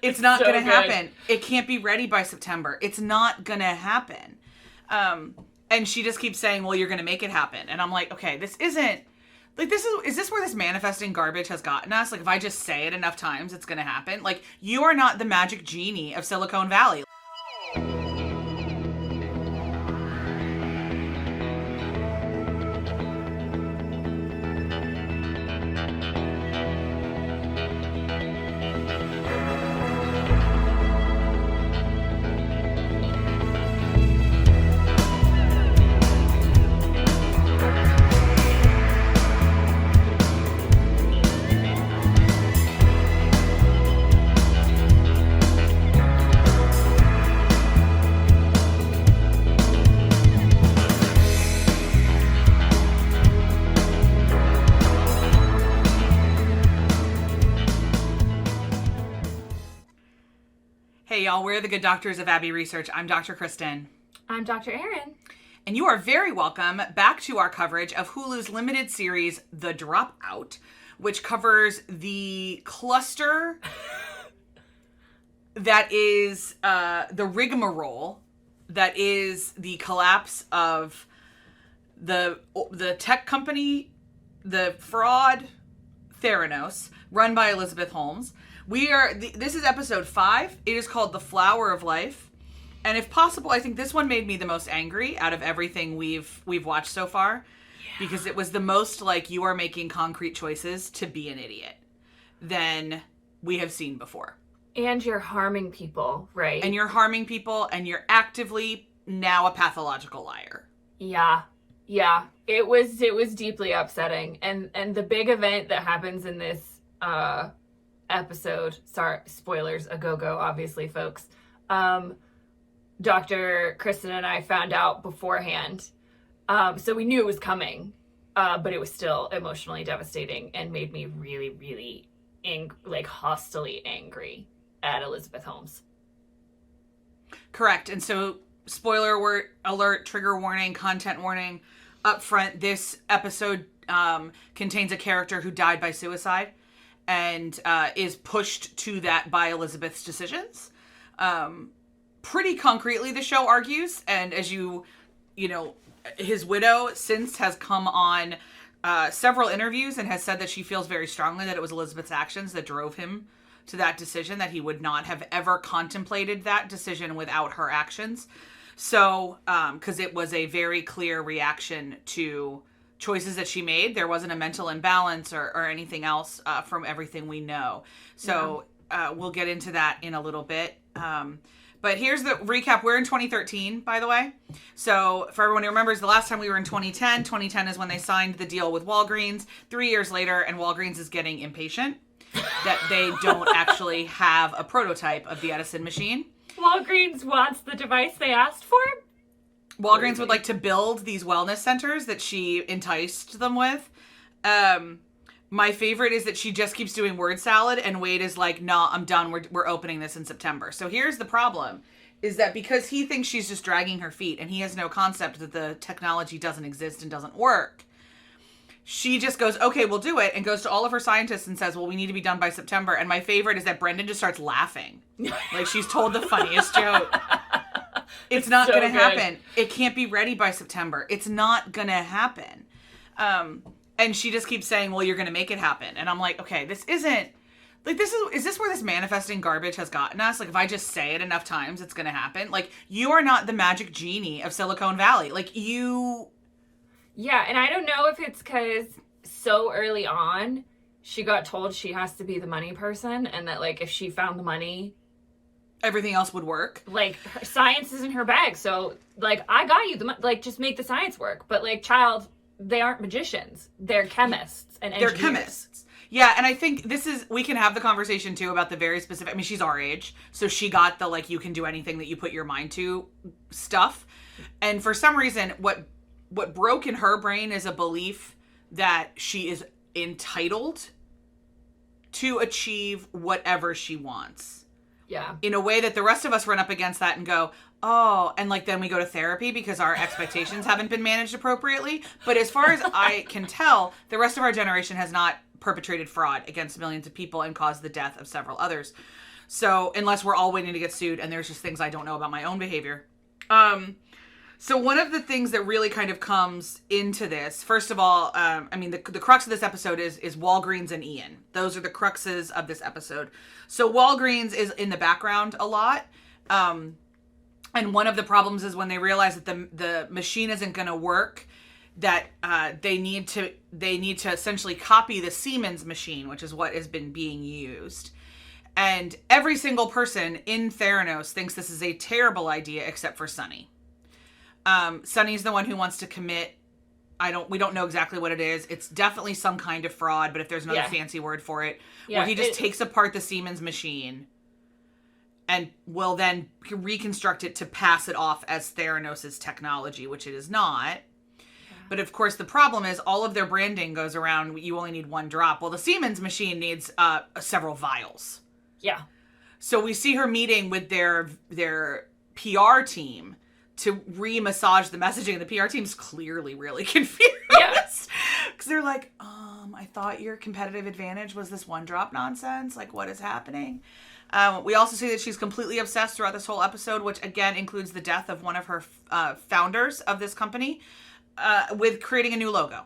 It's not going to happen. It can't be ready by September. It's not going to happen. And she just keeps saying, well, you're going to make it happen. And I'm like, okay, this isn't, like, is this where this manifesting garbage has gotten us? Like, if I just say it enough times, it's going to happen. Like, you are not the magic genie of Silicon Valley. Hey, y'all, we're the Good Doctors of Abby Research. I'm Dr. Kristen. I'm Dr. Erin. And you are very welcome back to our coverage of Hulu's limited series, The Dropout, which covers the cluster that is the rigmarole that is the collapse of the tech company, the fraud Theranos, run by Elizabeth Holmes. This is episode 5. It is called The Flower of Life. And if possible, I think this one made me the most angry out of everything we've watched so far. Yeah. Because it was the most like you are making concrete choices to be an idiot than we have seen before. And you're harming people, right? And you're harming people, and you're actively now a pathological liar. Yeah. It was deeply upsetting. And the big event that happens in this episode, sorry, spoilers, a go-go, obviously, folks. Dr. Kristen and I found out beforehand. So we knew it was coming, but it was still emotionally devastating and made me really, really hostily angry at Elizabeth Holmes. Correct. And so, spoiler alert, trigger warning, content warning, up front, this episode contains a character who died by suicide and is pushed to that by Elizabeth's decisions. Pretty concretely, the show argues, and as you know, his widow since has come on several interviews and has said that she feels very strongly that it was Elizabeth's actions that drove him to that decision, that he would not have ever contemplated that decision without her actions. So, because it was a very clear reaction to choices that she made. There wasn't a mental imbalance or anything else from everything we know. So we'll get into that in a little bit. But here's the recap. We're in 2013, by the way. So for everyone who remembers, the last time we were in 2010. 2010 is when they signed the deal with Walgreens. 3 years later, and Walgreens is getting impatient that they don't actually have a prototype of the Edison machine. Walgreens wants the device they asked for? Walgreens would like to build these wellness centers that she enticed them with. My favorite is that she just keeps doing word salad, and Wade is like, nah, I'm done. We're opening this in September. So here's the problem, is that because he thinks she's just dragging her feet and he has no concept that the technology doesn't exist and doesn't work, she just goes, okay, we'll do it, and goes to all of her scientists and says, well, we need to be done by September. And my favorite is that Brendan just starts laughing. Like she's told the funniest joke. It's not going to happen. It can't be ready by September. It's not going to happen. And she just keeps saying, well, you're going to make it happen. And I'm like, okay, this isn't, like, is this where this manifesting garbage has gotten us? Like, if I just say it enough times, it's going to happen. Like, you are not the magic genie of Silicon Valley. Like, you... Yeah, and I don't know if it's because so early on, she got told she has to be the money person, and that, like, if she found the money... everything else would work. Like, science isn't her bag, so, like, I got you. Like, just make the science work. But, like, child, they aren't magicians. They're chemists and engineers. They're chemists. Yeah, and I think we can have the conversation, too, about the very specific... I mean, she's our age, so she got the, like, you can do anything that you put your mind to stuff. And for some reason, what broke in her brain is a belief that she is entitled to achieve whatever she wants. Yeah. In a way that the rest of us run up against that and go, oh, and like then we go to therapy because our expectations haven't been managed appropriately. But as far as I can tell, the rest of our generation has not perpetrated fraud against millions of people and caused the death of several others. So unless we're all waiting to get sued, and there's just things I don't know about my own behavior. So one of the things that really kind of comes into this, first of all, I mean, the crux of this episode is Walgreens and Ian. Those are the cruxes of this episode. So Walgreens is in the background a lot. And one of the problems is when they realize that the machine isn't going to work, that they need to essentially copy the Siemens machine, which is what has been being used. And every single person in Theranos thinks this is a terrible idea, except for Sonny. Sonny's the one who wants to commit. We don't know exactly what it is. It's definitely some kind of fraud, but if there's another fancy word for it, where he just takes apart the Siemens machine and will then reconstruct it to pass it off as Theranos' technology, which it is not. But of course, the problem is all of their branding goes around, you only need one drop. Well, the Siemens machine needs several vials. Yeah. So we see her meeting with their PR team to re-massage the messaging. The PR team's clearly really confused. Yes. Because they're like, I thought your competitive advantage was this one drop nonsense. Like, what is happening? We also see that she's completely obsessed throughout this whole episode, which again includes the death of one of her founders of this company, with creating a new logo.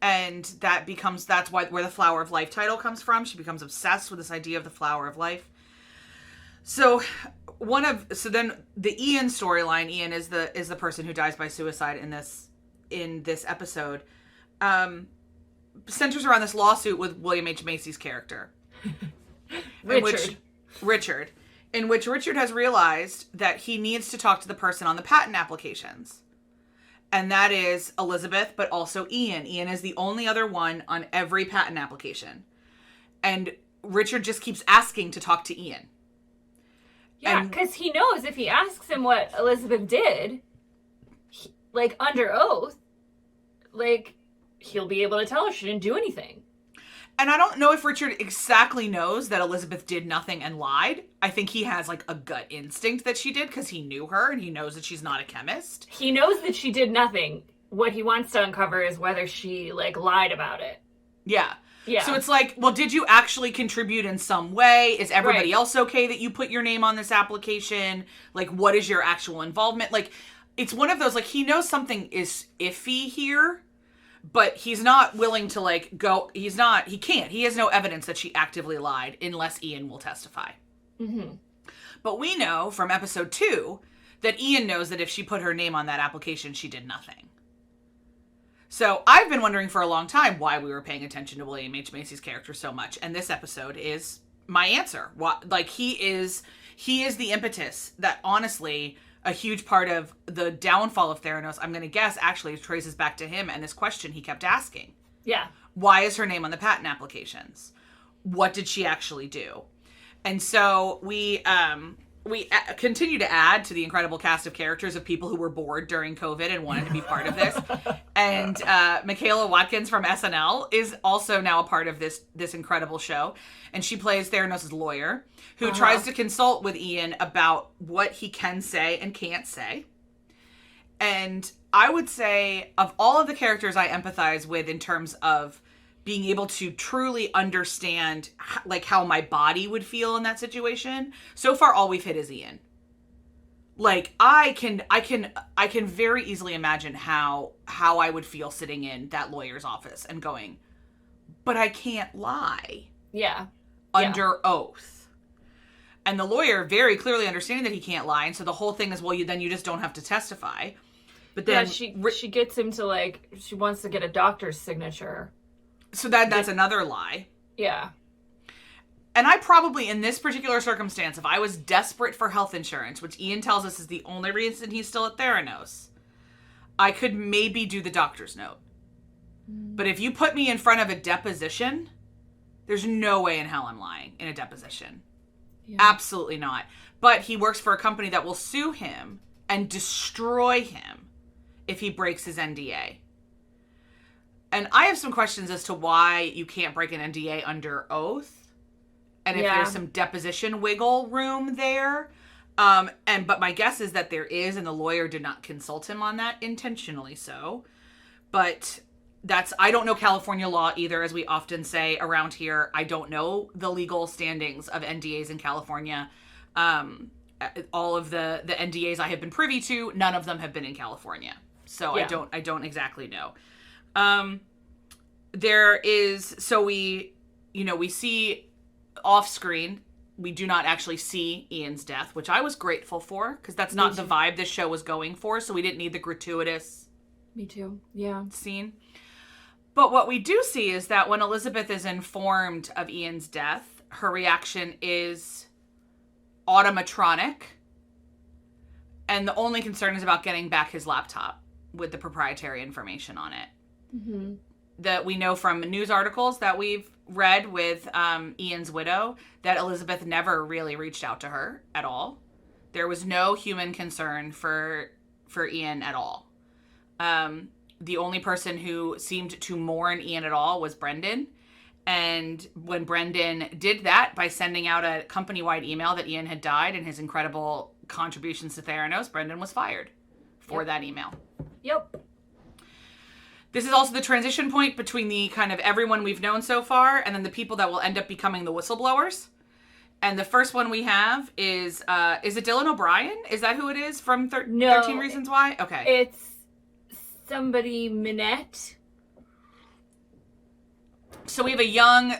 And that's where the Flower of Life title comes from. She becomes obsessed with this idea of the Flower of Life. So then the Ian storyline, Ian is the person who dies by suicide in this episode, centers around this lawsuit with William H. Macy's character. Richard, in which Richard has realized that he needs to talk to the person on the patent applications. And that is Elizabeth, but also Ian. Ian is the only other one on every patent application. And Richard just keeps asking to talk to Ian. Yeah, because he knows if he asks him what Elizabeth did, under oath, he'll be able to tell her she didn't do anything. And I don't know if Richard exactly knows that Elizabeth did nothing and lied. I think he has, a gut instinct that she did because he knew her and he knows that she's not a chemist. He knows that she did nothing. What he wants to uncover is whether she, lied about it. Yeah. Yeah. So it's well, did you actually contribute in some way? Is everybody else okay that you put your name on this application? What is your actual involvement? It's one of those, he knows something is iffy here, but he's not willing to, go. He can't. He has no evidence that she actively lied unless Ian will testify. Mm-hmm. But we know from episode 2 that Ian knows that if she put her name on that application, she did nothing. So I've been wondering for a long time why we were paying attention to William H. Macy's character so much. And this episode is my answer. He is the impetus that, honestly, a huge part of the downfall of Theranos, I'm going to guess, actually traces back to him and this question he kept asking. Yeah. Why is her name on the patent applications? What did she actually do? And so we continue to add to the incredible cast of characters of people who were bored during COVID and wanted to be part of this. And Michaela Watkins from SNL is also now a part of this incredible show. And she plays Theranos' lawyer, who tries to consult with Ian about what he can say and can't say. And I would say, of all of the characters I empathize with in terms of being able to truly understand how my body would feel in that situation, so far all we've hit is Ian. I can very easily imagine how I would feel sitting in that lawyer's office and going, but I can't lie. Yeah. Under oath. And the lawyer very clearly understanding that he can't lie, and so the whole thing is, well, you just don't have to testify. But then she gets him to she wants to get a doctor's signature. So that's another lie. Yeah. And I probably, in this particular circumstance, if I was desperate for health insurance, which Ian tells us is the only reason he's still at Theranos, I could maybe do the doctor's note. But if you put me in front of a deposition, there's no way in hell I'm lying in a deposition. Yeah. Absolutely not. But he works for a company that will sue him and destroy him if he breaks his NDA. And I have some questions as to why you can't break an NDA under oath. And if there's some deposition wiggle room there. But my guess is that there is, and the lawyer did not consult him on that, intentionally so. But I don't know California law either, as we often say around here. I don't know the legal standings of NDAs in California. All of the NDAs I have been privy to, none of them have been in California. So yeah. I don't exactly know. We see off screen, we do not actually see Ian's death, which I was grateful for, because that's not the vibe this show was going for, so we didn't need the gratuitous Me too. Yeah. scene. But what we do see is that when Elizabeth is informed of Ian's death, her reaction is automatronic, and the only concern is about getting back his laptop with the proprietary information on it. Mm-hmm. That we know from news articles that we've read with Ian's widow that Elizabeth never really reached out to her at all. There was no human concern for Ian at all. The only person who seemed to mourn Ian at all was Brendan. And when Brendan did that by sending out a company-wide email that Ian had died and his incredible contributions to Theranos, Brendan was fired for that email. Yep. This is also the transition point between the kind of everyone we've known so far and then the people that will end up becoming the whistleblowers. And the first one we have is it Dylan O'Brien? Is that who it is from 13 Reasons Why? Okay. It's somebody Minette. So we have a young,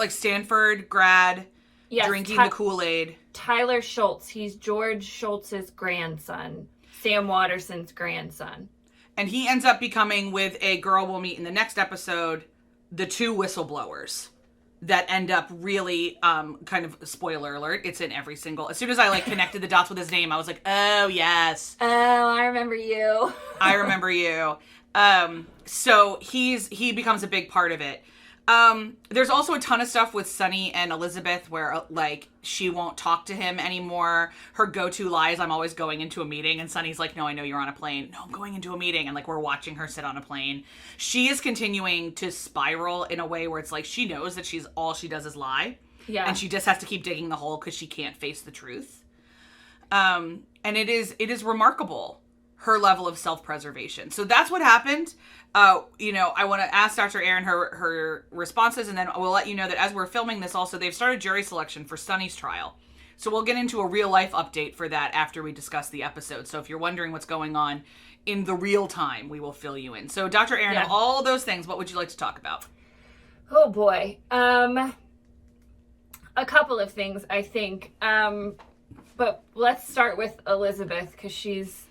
Stanford grad drinking the Kool-Aid. Tyler Schultz. He's George Schultz's grandson. Sam Watterson's grandson. And he ends up becoming, with a girl we'll meet in the next episode, the two whistleblowers that end up really, kind of, spoiler alert, it's in every single... As soon as I, connected the dots with his name, I was like, oh, yes. Oh, I remember you. I remember you. So he becomes a big part of it. There's also a ton of stuff with Sunny and Elizabeth where, she won't talk to him anymore. Her go-to lie is, I'm always going into a meeting. And Sunny's like, no, I know you're on a plane. No, I'm going into a meeting. And, we're watching her sit on a plane. She is continuing to spiral in a way where it's she knows that all she does is lie. Yeah. And she just has to keep digging the hole because she can't face the truth. And it is remarkable, her level of self-preservation. So that's what happened. I want to ask Dr. Erin her responses, and then we'll let you know that as we're filming this also, they've started jury selection for Sunny's trial. So we'll get into a real-life update for that after we discuss the episode. So if you're wondering what's going on in the real time, we will fill you in. So Dr. Erin, of all those things, what would you like to talk about? Oh, boy. A couple of things, I think. But let's start with Elizabeth, because she's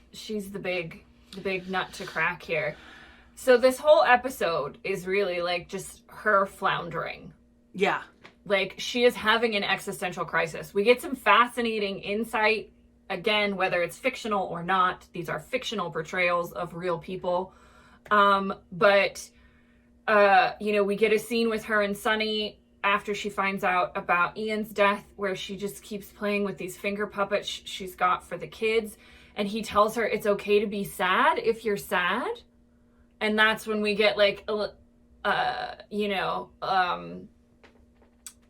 the big nut to crack here. So this whole episode is really just her floundering. Yeah. She is having an existential crisis. We get some fascinating insight. Again, whether it's fictional or not, these are fictional portrayals of real people. But we get a scene with her and Sunny after she finds out about Ian's death, where she just keeps playing with these finger puppets she's got for the kids. And he tells her it's okay to be sad if you're sad. And that's when we get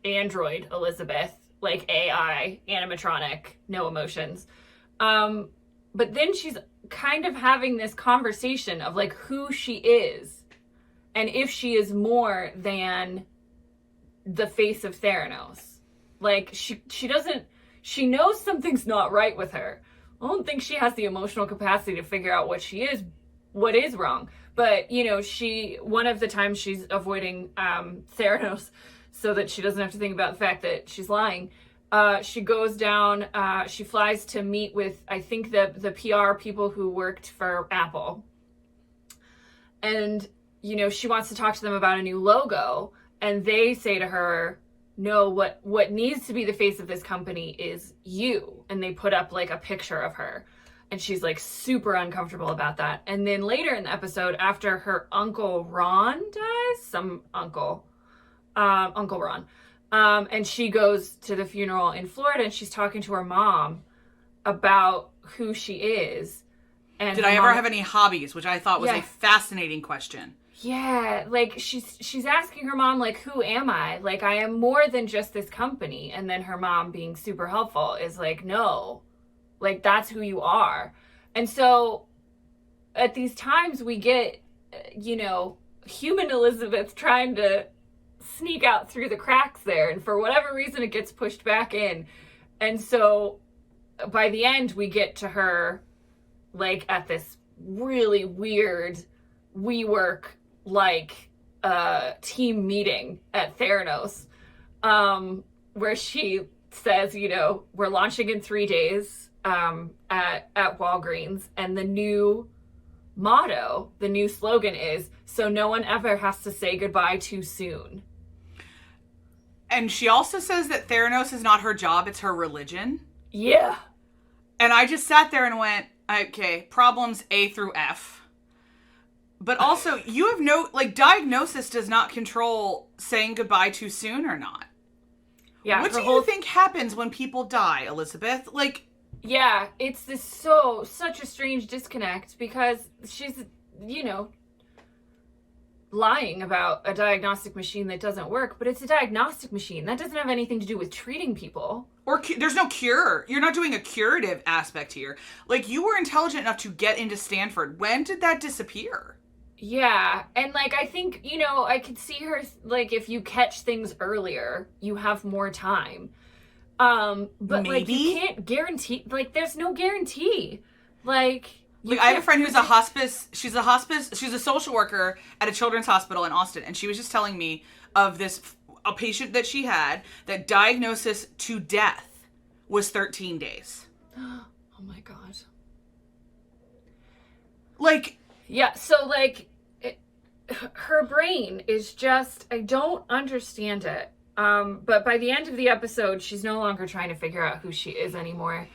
android Elizabeth, AI, animatronic, no emotions. But then she's kind of having this conversation of who she is and if she is more than the face of Theranos. She knows something's not right with her. I don't think she has the emotional capacity to figure out what is wrong. But, one of the times she's avoiding Theranos so that she doesn't have to think about the fact that she's lying. She goes down, she flies to meet with, I think, the PR people who worked for Apple. And, she wants to talk to them about a new logo. And they say to her, no, what needs to be the face of this company is you. And they put up a picture of her. And she's super uncomfortable about that. And then later in the episode, after her Uncle Ron dies, Uncle Ron, and she goes to the funeral in Florida and she's talking to her mom about who she is. And did I ever have any hobbies, which I thought was a fascinating question. Yeah, she's asking her mom, who am I? I am more than just this company. And then her mom, being super helpful, is no. That's who you are. And so at these times we get, human Elizabeth trying to sneak out through the cracks there, and for whatever reason it gets pushed back in. And so by the end we get to her like at this really weird WeWork like team meeting at Theranos, where she says, you know, we're launching in 3 days at Walgreens, and the new motto, the new slogan is, so no one ever has to say goodbye too soon. And she also says that Theranos is not her job, it's her religion. Yeah. And I just sat there and went, okay, problems A through F. But also, you have no, like, diagnosis does not control saying goodbye too soon or not. Yeah. What do you think happens when people die, Elizabeth? Like, yeah, it's such a strange disconnect, because she's, you know, lying about a diagnostic machine that doesn't work, but it's a diagnostic machine. That doesn't have anything to do with treating people. Or there's no cure. You're not doing a curative aspect here. Like, you were intelligent enough to get into Stanford. When did that disappear? Yeah, and like, I think, you know, I could see her, like, if you catch things earlier, you have more time. But maybe? Like, you can't guarantee, like, there's no guarantee. Like I have a friend who's a hospice, she's a social worker at a children's hospital in Austin, and she was just telling me of a patient that she had that diagnosis to death was 13 days. Oh my God. Like, yeah, so like, her brain is just, I don't understand it. But by the end of the episode, she's no longer trying to figure out who she is anymore.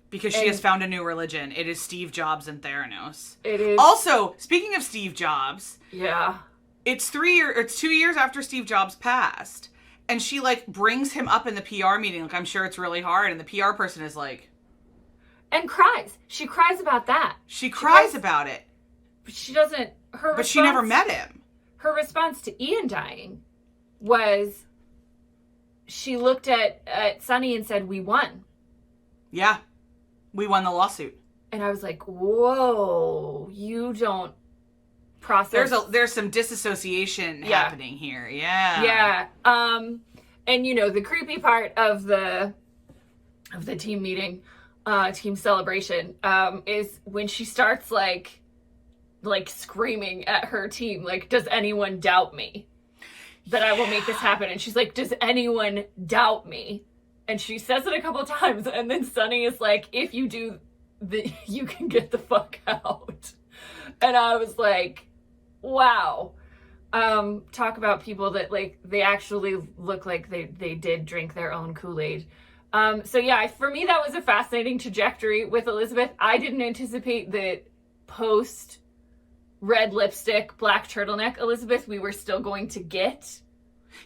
Because she has found a new religion. It is Steve Jobs and Theranos. It is. Also, speaking of Steve Jobs. Yeah. It's 2 years after Steve Jobs passed. And she, like, brings him up in the PR meeting. Like, I'm sure it's really hard. And the PR person is like... And cries. She cries about that. She cries about it. But she doesn't... But she never met him. Her response to Ian dying was... She looked at Sunny and said, we won. Yeah. We won the lawsuit. And I was like, whoa, you don't process. There's some disassociation happening here. Yeah. Yeah. And you know, the creepy part of the team meeting, team celebration, is when she starts like screaming at her team, like, does anyone doubt me that I will make this happen? And she's like, does anyone doubt me? And she says it a couple of times, and then Sunny is like, if you do, you can get the fuck out. And I was like, wow. Talk about people that, like, they actually look like they did drink their own Kool-Aid. So yeah, for me, that was a fascinating trajectory with Elizabeth. I didn't anticipate that post red lipstick, black turtleneck Elizabeth, we were still going to get...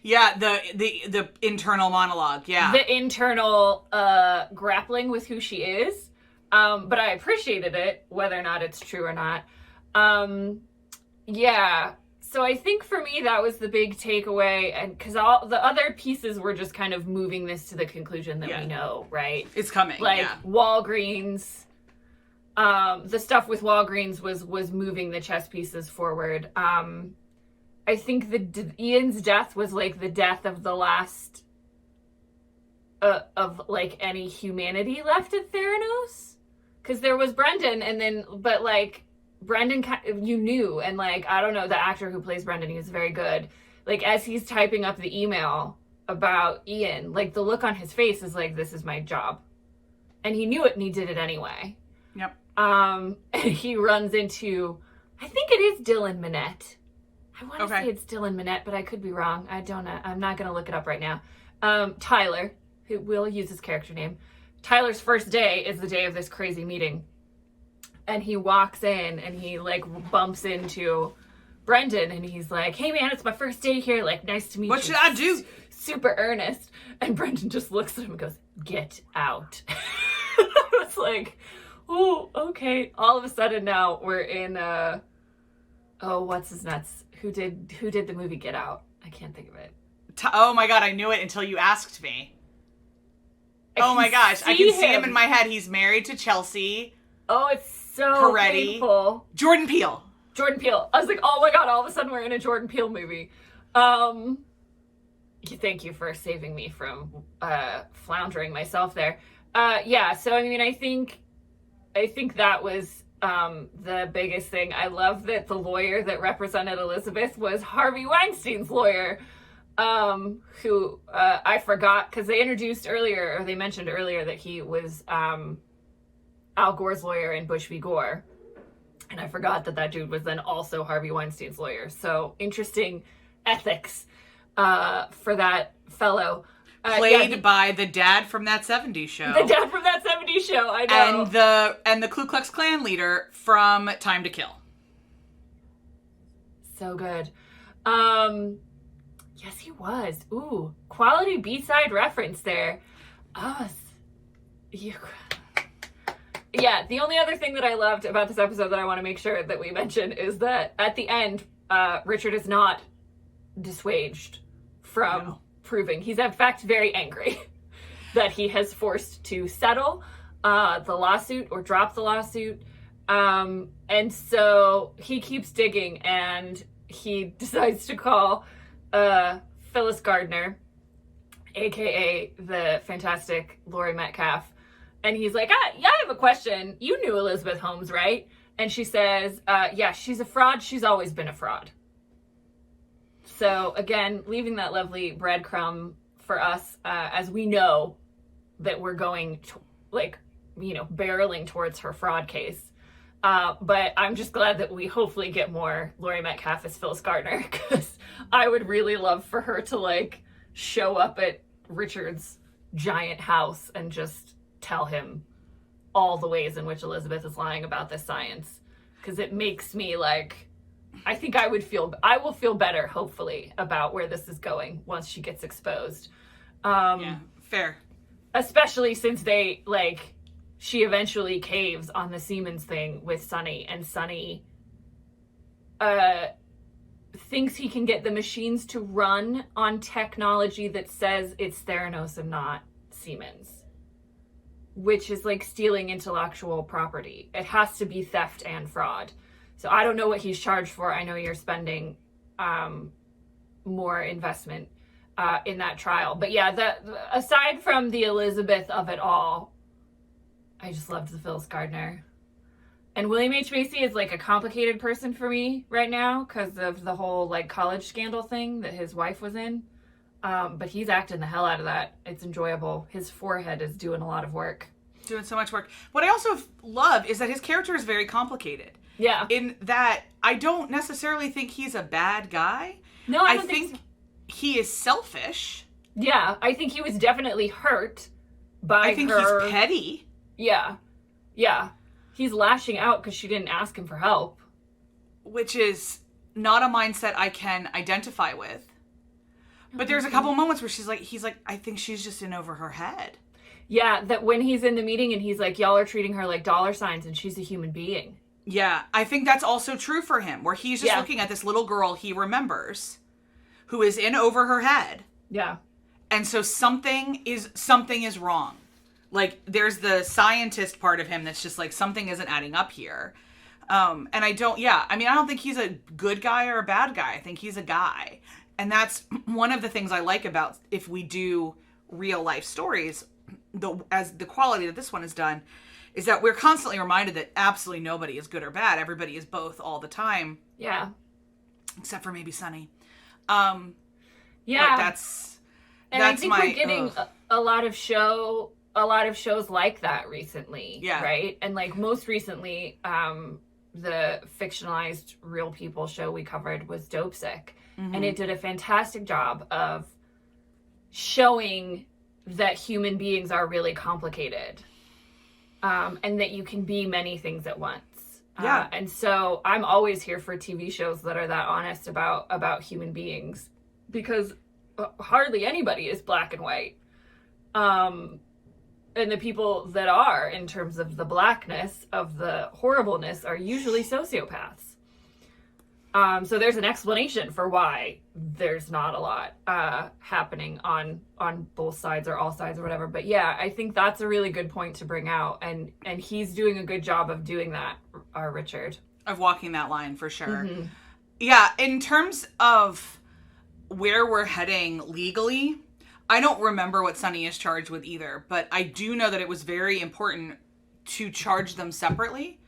Yeah, the internal monologue, yeah. The internal grappling with who she is. But I appreciated it, whether or not it's true or not. Yeah. So I think for me, that was the big takeaway. And because all the other pieces were just kind of moving this to the conclusion that we know, right? It's coming, like, Walgreens. The stuff with Walgreens was moving the chess pieces forward. I think Ian's death was like the death of the last of like any humanity left at Theranos, because there was Brendan, and then but like Brendan, you knew, and like, I don't know, the actor who plays Brendan, he was very good. Like, as he's typing up the email about Ian, like, the look on his face is like, this is my job, and he knew it, and he did it anyway. Yep. And he runs into, I think it is Dylan Minnette. I want to say it's Dylan Minnette, but I could be wrong. I don't know. I'm not going to look it up right now. Tyler, who will use his character name. Tyler's first day is the day of this crazy meeting. And he walks in and he like bumps into Brendan and he's like, hey man, it's my first day here. Like, nice to meet you. What should I do? Super earnest. And Brendan just looks at him and goes, get out. I was like, oh, okay. All of a sudden now we're in, what's his nuts? Who did the movie Get Out? I can't think of it. Oh my God, I knew it until you asked me. Oh my gosh, I can see him in my head. He's married to Chelsea. Oh, it's so Peretti. painful. Jordan Peele. Jordan Peele. I was like, oh my god, all of a sudden we're in a Jordan Peele movie. Thank you for saving me from floundering myself there. Yeah, so I mean, I think that was the biggest thing. I love that the lawyer that represented Elizabeth was Harvey Weinstein's lawyer, who I forgot, because they mentioned earlier that he was Al Gore's lawyer in Bush v. Gore. And I forgot that dude was then also Harvey Weinstein's lawyer. So interesting ethics for that fellow. Played by the dad from That 70s Show. The dad from That 70s Show, I know. And the Ku Klux Klan leader from Time to Kill. So good. Yes, he was. Ooh, quality B-side reference there. Us. Yeah, the only other thing that I loved about this episode that I want to make sure that we mention is that at the end, Richard is not dissuaded from proving. He's in fact very angry that he has forced to settle the lawsuit or drop the lawsuit. And so he keeps digging, and he decides to call Phyllis Gardner, aka the fantastic Laurie Metcalf. And he's like, yeah, I have a question. You knew Elizabeth Holmes, right? And she says, yeah, she's a fraud. She's always been a fraud. So again, leaving that lovely breadcrumb for us, as we know that we're going to, barreling towards her fraud case. But I'm just glad that we hopefully get more Laurie Metcalf as Phyllis Gardner, because I would really love for her to show up at Richard's giant house and just tell him all the ways in which Elizabeth is lying about this science, because it makes me I think I will feel better, hopefully, about where this is going once she gets exposed. Yeah, fair. Especially since she eventually caves on the Siemens thing with Sonny, and Sonny thinks he can get the machines to run on technology that says it's Theranos and not Siemens, which is stealing intellectual property. It has to be theft and fraud. So I don't know what he's charged for. I know you're spending more investment in that trial. But yeah, aside from the Elizabeth of it all, I just loved the Phyllis Gardner. And William H. Macy is a complicated person for me right now because of the whole college scandal thing that his wife was in. But he's acting the hell out of that. It's enjoyable. His forehead is doing a lot of work. Doing so much work. What I also love is that his character is very complicated. Yeah. In that I don't necessarily think he's a bad guy. No, I don't think so. He is selfish. Yeah, I think he was definitely hurt by her. I think he's petty. Yeah. Yeah. He's lashing out because she didn't ask him for help. Which is not a mindset I can identify with. But there's a couple moments where he's like, I think she's just in over her head. Yeah, that when he's in the meeting and he's like, y'all are treating her like dollar signs and she's a human being. Yeah, I think that's also true for him, where he's just looking at this little girl he remembers who is in over her head. Yeah. And so something is wrong. There's the scientist part of him that's just something isn't adding up here. And I don't think he's a good guy or a bad guy. I think he's a guy. And that's one of the things I like about if we do real life stories, as the quality that this one is done, is that we're constantly reminded that absolutely nobody is good or bad. Everybody is both all the time. Yeah. Except for maybe Sonny. Yeah. But that's I think we're getting a lot of shows like that recently. Yeah. Right? And most recently, the fictionalized real people show we covered was Dope Sick. Mm-hmm. And it did a fantastic job of showing that human beings are really complicated. And that you can be many things at once. Yeah. And so I'm always here for TV shows that are that honest about human beings, because hardly anybody is black and white. And the people that are, in terms of the blackness of the horribleness, are usually sociopaths. So there's an explanation for why there's not a lot happening on both sides or all sides or whatever. But yeah, I think that's a really good point to bring out. And he's doing a good job of doing that, Richard. Of walking that line, for sure. Mm-hmm. Yeah, in terms of where we're heading legally, I don't remember what Sunny is charged with either, but I do know that it was very important to charge them separately.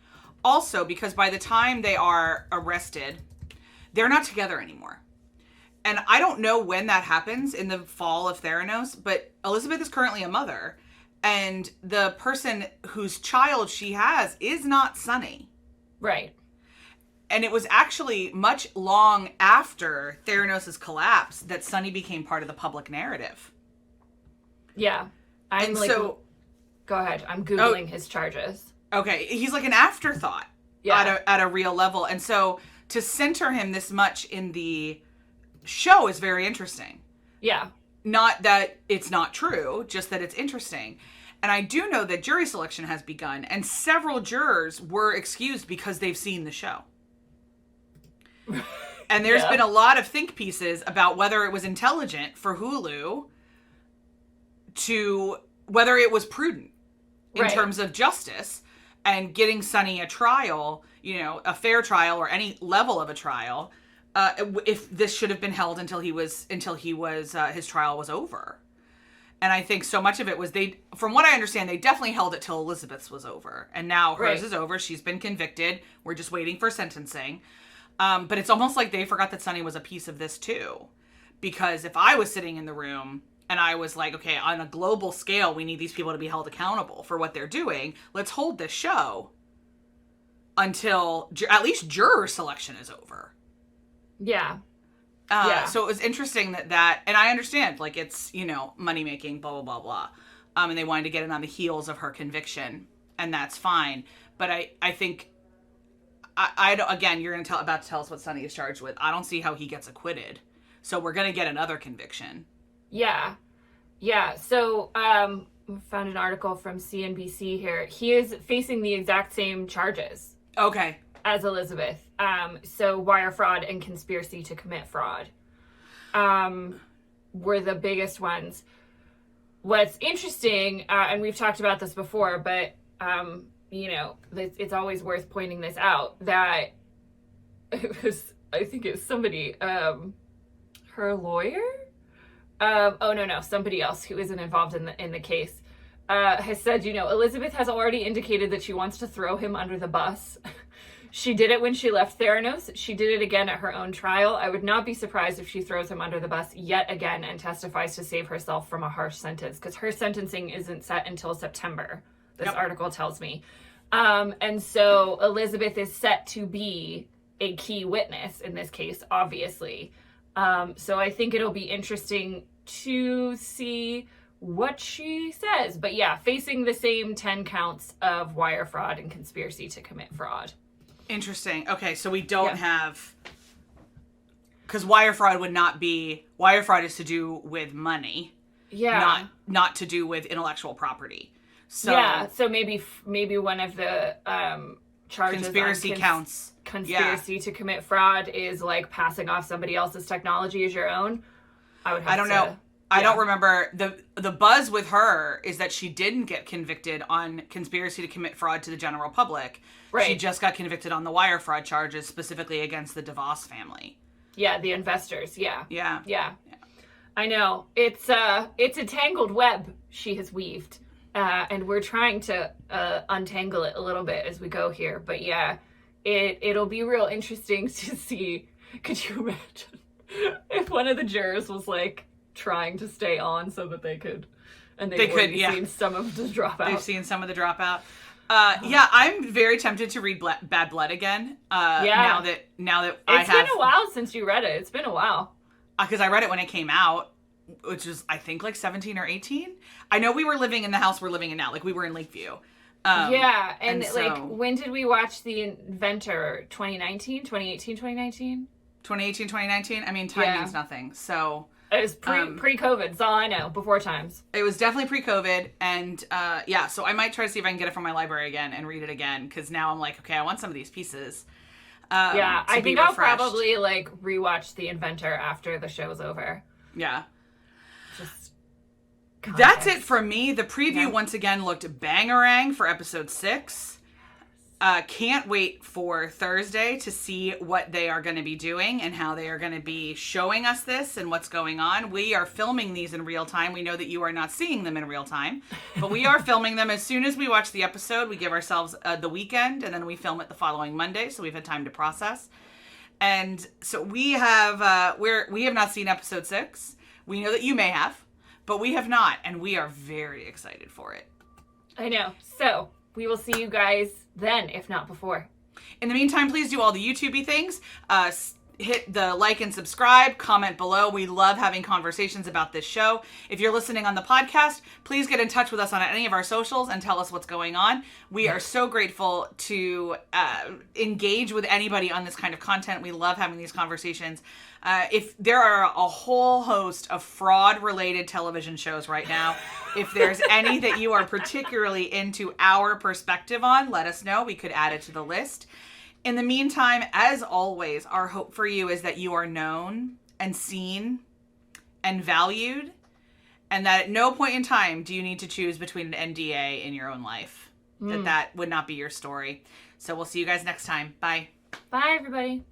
Also, because by the time they are arrested, they're not together anymore. And I don't know when that happens in the fall of Theranos, but Elizabeth is currently a mother. And the person whose child she has is not Sunny. Right. And it was actually much long after Theranos' collapse that Sunny became part of the public narrative. Yeah. I'm go ahead. I'm Googling his charges. Okay. He's like an afterthought at a real level. And so to center him this much in the show is very interesting. Yeah. Not that it's not true, just that it's interesting. And I do know that jury selection has begun, and several jurors were excused because they've seen the show. And there's been a lot of think pieces about whether it was intelligent for Hulu to, whether it was prudent in terms of justice and getting Sunny a trial, a fair trial or any level of a trial, if this should have been held until his trial was over. And I think so much of it was from what I understand, they definitely held it till Elizabeth's was over. And now hers is over. She's been convicted. We're just waiting for sentencing. But it's almost like they forgot that Sunny was a piece of this too. Because if I was sitting in the room and I was like, okay, on a global scale, we need these people to be held accountable for what they're doing. Let's hold this show until at least juror selection is over. Yeah. So it was interesting that, and I understand, like, it's, money making, blah, blah, blah, blah. And they wanted to get it on the heels of her conviction, and that's fine. But I think, I don't, again, you're about to tell us what Sunny is charged with. I don't see how he gets acquitted. So we're going to get another conviction. Yeah. Yeah. So, found an article from CNBC here. He is facing the exact same charges. Okay. As Elizabeth. So wire fraud and conspiracy to commit fraud were the biggest ones. What's interesting, and we've talked about this before, but, it's always worth pointing this out, that I think it was somebody, her lawyer? Somebody else who isn't involved in the case, has said, Elizabeth has already indicated that she wants to throw him under the bus. She did it when she left Theranos. She did it again at her own trial. I would not be surprised if she throws him under the bus yet again and testifies to save herself from a harsh sentence, because her sentencing isn't set until September, this article tells me. And so Elizabeth is set to be a key witness in this case, obviously. So I think it'll be interesting to see what she says. But yeah, facing the same 10 counts of wire fraud and conspiracy to commit fraud. Interesting. Okay, so we don't have, because wire fraud is to do with money. Yeah. Not to do with intellectual property. So yeah, so maybe one of the charges conspiracy counts. Conspiracy to commit fraud is like passing off somebody else's technology as your own. I don't know. I don't remember. The buzz with her is that she didn't get convicted on conspiracy to commit fraud to the general public. Right. She just got convicted on the wire fraud charges, specifically against the DeVos family. Yeah, the investors. Yeah. Yeah. I know. It's a tangled web she has weaved. And we're trying to untangle it a little bit as we go here. But yeah, it'll be real interesting to see. Could you imagine if one of the jurors was like trying to stay on so that they could, and they've seen some of the Dropout. They've seen some of the Dropout. I'm very tempted to read Bad Blood again. Now that it's been a while since you read it. It's been a while. Because I read it when it came out, which was, I think, like 17 or 18. I know we were living in the house we're living in now. Like, we were in Lakeview. And like, when did we watch The Inventor? 2019? 2018, 2019? 2018, 2019? I mean, time means nothing. So it was pre-COVID. That's all I know. Before times. It was definitely pre-COVID. And so I might try to see if I can get it from my library again and read it again. Because now I'm like, okay, I want some of these pieces. I think I'll probably like rewatch The Inventor after the show's over. Yeah. Just context. That's it for me. The preview once again looked bangarang for episode 6. Can't wait for Thursday to see what they are going to be doing and how they are going to be showing us this and what's going on. We are filming these in real time. We know that you are not seeing them in real time, but we are filming them. As soon as we watch the episode, we give ourselves the weekend, and then we film it the following Monday, so we've had time to process. And so we have not seen episode 6. We know that you may have, but we have not, and we are very excited for it. I know. So we will see you guys then, if not before. In the meantime, please do all the YouTube-y things. Hit the like and subscribe, comment below. We love having conversations about this show. If you're listening on the podcast, please get in touch with us on any of our socials and tell us what's going on. We are so grateful to engage with anybody on this kind of content. We love having these conversations. If there are a whole host of fraud-related television shows right now, if there's any that you are particularly into our perspective on, let us know. We could add it to the list. In the meantime, as always, our hope for you is that you are known and seen and valued, and that at no point in time do you need to choose between an NDA in your own life. That would not be your story. So we'll see you guys next time. Bye. Bye, everybody.